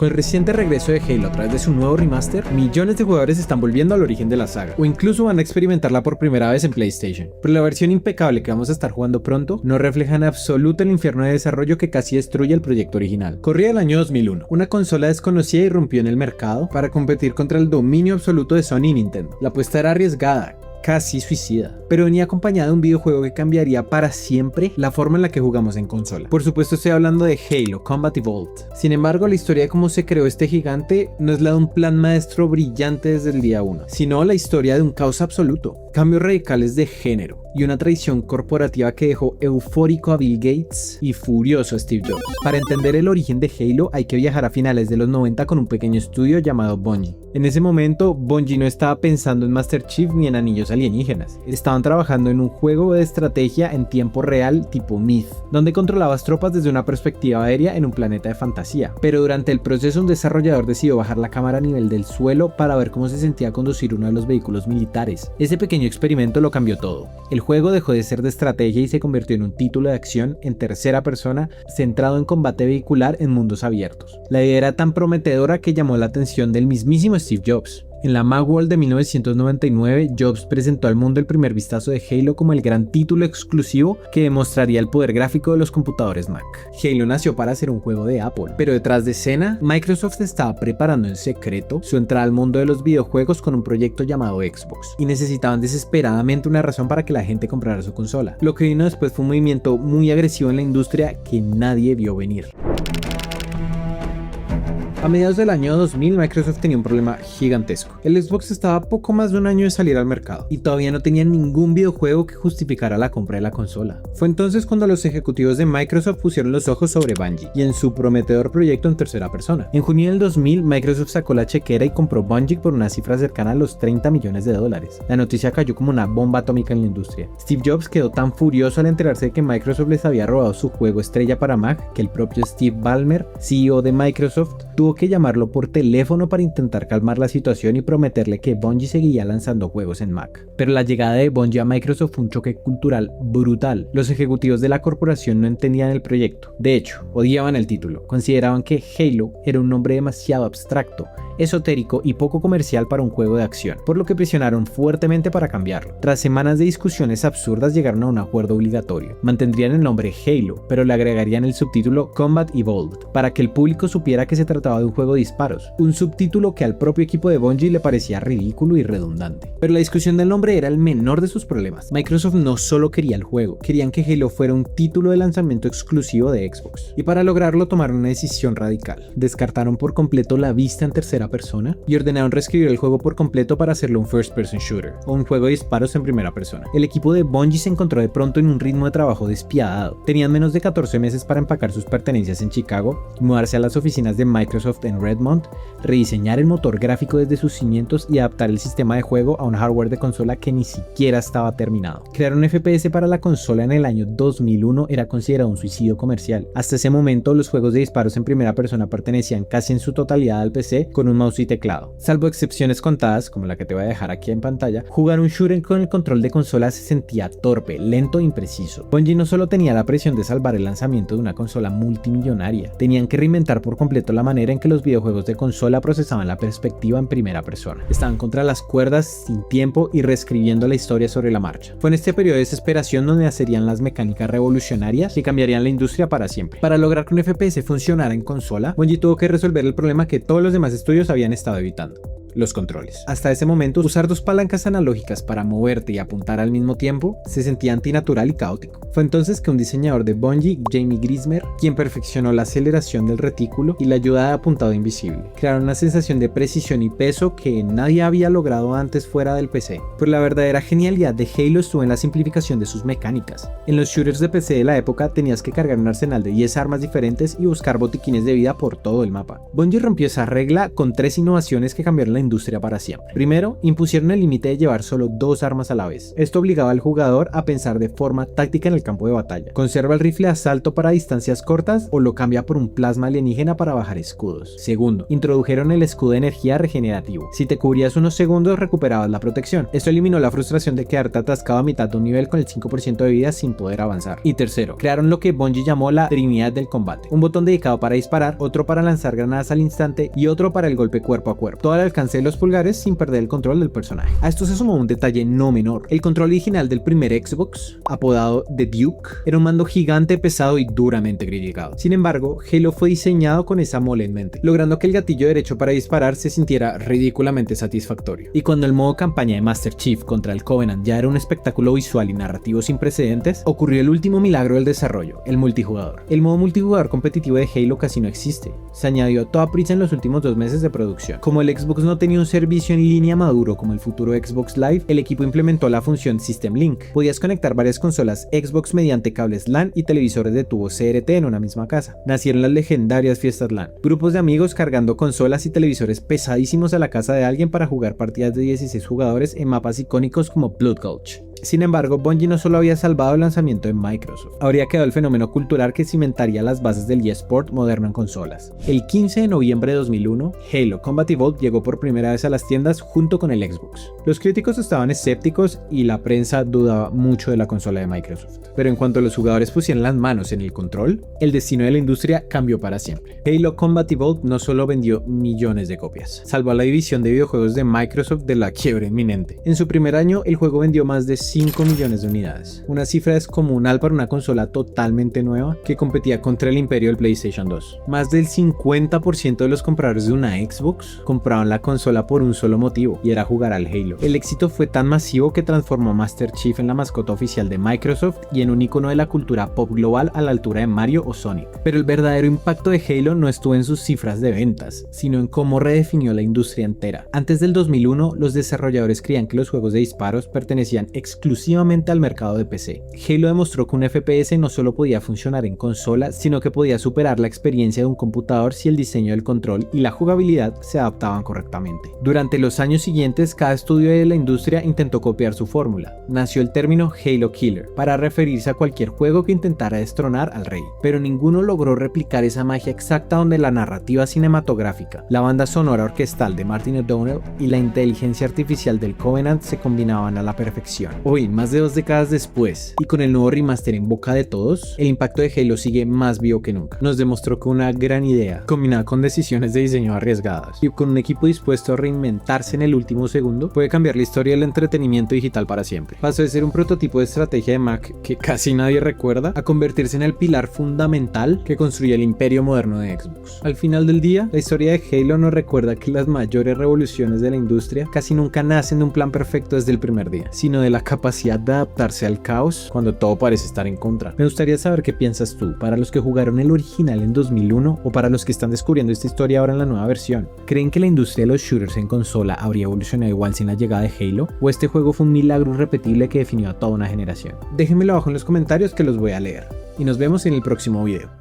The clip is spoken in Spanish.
Con el reciente regreso de Halo a través de su nuevo remaster, millones de jugadores están volviendo al origen de la saga, o incluso van a experimentarla por primera vez en PlayStation. Pero la versión impecable que vamos a estar jugando pronto no refleja en absoluto el infierno de desarrollo que casi destruye el proyecto original. Corría el año 2001, una consola desconocida irrumpió en el mercado para competir contra el dominio absoluto de Sony y Nintendo. La apuesta era arriesgada, casi suicida, pero venía acompañada de un videojuego que cambiaría para siempre la forma en la que jugamos en consola. Por supuesto estoy hablando de Halo Combat Evolved. Sin embargo, la historia de cómo se creó este gigante no es la de un plan maestro brillante desde el día 1, sino la historia de un caos absoluto, cambios radicales de género y una traición corporativa que dejó eufórico a Bill Gates y furioso a Steve Jobs. Para entender el origen de Halo hay que viajar a finales de los 90 con un pequeño estudio llamado Bungie. En ese momento, Bungie no estaba pensando en Master Chief ni en anillos alienígenas. Estaban trabajando en un juego de estrategia en tiempo real tipo Myth, donde controlabas tropas desde una perspectiva aérea en un planeta de fantasía. Pero durante el proceso un desarrollador decidió bajar la cámara a nivel del suelo para ver cómo se sentía conducir uno de los vehículos militares. Ese pequeño experimento lo cambió todo. El juego dejó de ser de estrategia y se convirtió en un título de acción en tercera persona centrado en combate vehicular en mundos abiertos. La idea era tan prometedora que llamó la atención del mismísimo Steve Jobs. En la Macworld de 1999, Jobs presentó al mundo el primer vistazo de Halo como el gran título exclusivo que demostraría el poder gráfico de los computadores Mac. Halo nació para ser un juego de Apple, pero detrás de escena, Microsoft estaba preparando en secreto su entrada al mundo de los videojuegos con un proyecto llamado Xbox, y necesitaban desesperadamente una razón para que la gente comprara su consola. Lo que vino después fue un movimiento muy agresivo en la industria que nadie vio venir. A mediados del año 2000, Microsoft tenía un problema gigantesco. El Xbox estaba a poco más de un año de salir al mercado y todavía no tenía ningún videojuego que justificara la compra de la consola. Fue entonces cuando los ejecutivos de Microsoft pusieron los ojos sobre Bungie y en su prometedor proyecto en tercera persona. En junio del 2000, Microsoft sacó la chequera y compró Bungie por una cifra cercana a los $30 millones. La noticia cayó como una bomba atómica en la industria. Steve Jobs quedó tan furioso al enterarse de que Microsoft les había robado su juego estrella para Mac que el propio Steve Ballmer, CEO de Microsoft, tuvo que llamarlo por teléfono para intentar calmar la situación y prometerle que Bungie seguiría lanzando juegos en Mac. Pero la llegada de Bungie a Microsoft fue un choque cultural brutal. Los ejecutivos de la corporación no entendían el proyecto. De hecho, odiaban el título. Consideraban que Halo era un nombre demasiado abstracto, esotérico y poco comercial para un juego de acción, por lo que presionaron fuertemente para cambiarlo. Tras semanas de discusiones absurdas llegaron a un acuerdo obligatorio. Mantendrían el nombre Halo, pero le agregarían el subtítulo Combat Evolved, para que el público supiera que se trataba de un juego de disparos, un subtítulo que al propio equipo de Bungie le parecía ridículo y redundante. Pero la discusión del nombre era el menor de sus problemas. Microsoft no solo quería el juego, querían que Halo fuera un título de lanzamiento exclusivo de Xbox. Y para lograrlo tomaron una decisión radical. Descartaron por completo la vista en tercera persona y ordenaron reescribir el juego por completo para hacerlo un first person shooter, o un juego de disparos en primera persona. El equipo de Bungie se encontró de pronto en un ritmo de trabajo despiadado. Tenían menos de 14 meses para empacar sus pertenencias en Chicago, mudarse a las oficinas de Microsoft en Redmond, rediseñar el motor gráfico desde sus cimientos y adaptar el sistema de juego a un hardware de consola que ni siquiera estaba terminado. Crear un FPS para la consola en el año 2001 era considerado un suicidio comercial. Hasta ese momento, los juegos de disparos en primera persona pertenecían casi en su totalidad al PC con un mouse y teclado. Salvo excepciones contadas, como la que te voy a dejar aquí en pantalla, jugar un shooter con el control de consola se sentía torpe, lento e impreciso. Bungie no solo tenía la presión de salvar el lanzamiento de una consola multimillonaria, tenían que reinventar por completo la manera en que los videojuegos de consola procesaban la perspectiva en primera persona. Estaban contra las cuerdas, sin tiempo y reescribiendo la historia sobre la marcha. Fue en este periodo de desesperación donde nacerían las mecánicas revolucionarias que cambiarían la industria para siempre. Para lograr que un FPS funcionara en consola, Bungie tuvo que resolver el problema que todos los demás estudios habían estado evitando: los controles. Hasta ese momento, usar dos palancas analógicas para moverte y apuntar al mismo tiempo se sentía antinatural y caótico. Fue entonces que un diseñador de Bungie, Jamie Grismer, quien perfeccionó la aceleración del retículo y la ayuda de apuntado invisible, crearon una sensación de precisión y peso que nadie había logrado antes fuera del PC. Pero la verdadera genialidad de Halo estuvo en la simplificación de sus mecánicas. En los shooters de PC de la época tenías que cargar un arsenal de 10 armas diferentes y buscar botiquines de vida por todo el mapa. Bungie rompió esa regla con 3 innovaciones que cambiaron la la industria para siempre. Primero, impusieron el límite de llevar solo 2 armas a la vez. Esto obligaba al jugador a pensar de forma táctica en el campo de batalla. Conserva el rifle de asalto para distancias cortas o lo cambia por un plasma alienígena para bajar escudos. Segundo, introdujeron el escudo de energía regenerativo. Si te cubrías unos segundos, recuperabas la protección. Esto eliminó la frustración de quedarte atascado a mitad de un nivel con el 5% de vida sin poder avanzar. Y tercero, crearon lo que Bungie llamó la Trinidad del combate. Un botón dedicado para disparar, otro para lanzar granadas al instante y otro para el golpe cuerpo a cuerpo. Todo al alcance de los pulgares sin perder el control del personaje. A esto se sumó un detalle no menor. El control original del primer Xbox, apodado The Duke, era un mando gigante, pesado y duramente criticado. Sin embargo, Halo fue diseñado con esa mole en mente, logrando que el gatillo derecho para disparar se sintiera ridículamente satisfactorio. Y cuando el modo campaña de Master Chief contra el Covenant ya era un espectáculo visual y narrativo sin precedentes, ocurrió el último milagro del desarrollo, el multijugador. El modo multijugador competitivo de Halo casi no existe. Se añadió a toda prisa en los últimos 2 meses de producción. Como el Xbox no tenía un servicio en línea maduro como el futuro Xbox Live, el equipo implementó la función System Link. Podías conectar varias consolas Xbox mediante cables LAN y televisores de tubo CRT en una misma casa. Nacieron las legendarias fiestas LAN. Grupos de amigos cargando consolas y televisores pesadísimos a la casa de alguien para jugar partidas de 16 jugadores en mapas icónicos como Blood Gulch. Sin embargo, Bungie no solo había salvado el lanzamiento de Microsoft, habría quedado el fenómeno cultural que cimentaría las bases del eSport moderno en consolas. El 15 de noviembre de 2001, Halo Combat Evolved llegó por primera vez a las tiendas junto con el Xbox. Los críticos estaban escépticos y la prensa dudaba mucho de la consola de Microsoft. Pero en cuanto los jugadores pusieron las manos en el control, el destino de la industria cambió para siempre. Halo Combat Evolved no solo vendió millones de copias, salvó a la división de videojuegos de Microsoft de la quiebra inminente. En su primer año, el juego vendió más de 5 millones de unidades, una cifra descomunal para una consola totalmente nueva que competía contra el imperio del PlayStation 2. Más del 50% de los compradores de una Xbox compraban la consola por un solo motivo, y era jugar al Halo. El éxito fue tan masivo que transformó a Master Chief en la mascota oficial de Microsoft y en un icono de la cultura pop global a la altura de Mario o Sonic. Pero el verdadero impacto de Halo no estuvo en sus cifras de ventas, sino en cómo redefinió la industria entera. Antes del 2001, los desarrolladores creían que los juegos de disparos pertenecían exclusivamente al mercado de PC. Halo demostró que un FPS no solo podía funcionar en consola, sino que podía superar la experiencia de un computador si el diseño del control y la jugabilidad se adaptaban correctamente. Durante los años siguientes, cada estudio de la industria intentó copiar su fórmula. Nació el término Halo Killer, para referirse a cualquier juego que intentara destronar al rey, pero ninguno logró replicar esa magia exacta donde la narrativa cinematográfica, la banda sonora orquestal de Martin O'Donnell y la inteligencia artificial del Covenant se combinaban a la perfección. Hoy, más de 2 décadas después, y con el nuevo remaster en boca de todos, el impacto de Halo sigue más vivo que nunca. Nos demostró que una gran idea, combinada con decisiones de diseño arriesgadas y con un equipo dispuesto a reinventarse en el último segundo, puede cambiar la historia del entretenimiento digital para siempre. Pasó de ser un prototipo de estrategia de Mac que casi nadie recuerda, a convertirse en el pilar fundamental que construye el imperio moderno de Xbox. Al final del día, la historia de Halo nos recuerda que las mayores revoluciones de la industria casi nunca nacen de un plan perfecto desde el primer día, sino de la capacidad de adaptarse al caos cuando todo parece estar en contra. Me gustaría saber qué piensas tú, para los que jugaron el original en 2001 o para los que están descubriendo esta historia ahora en la nueva versión. ¿Creen que la industria de los shooters en consola habría evolucionado igual sin la llegada de Halo? ¿O este juego fue un milagro irrepetible que definió a toda una generación? Déjenmelo abajo en los comentarios que los voy a leer. Y nos vemos en el próximo video.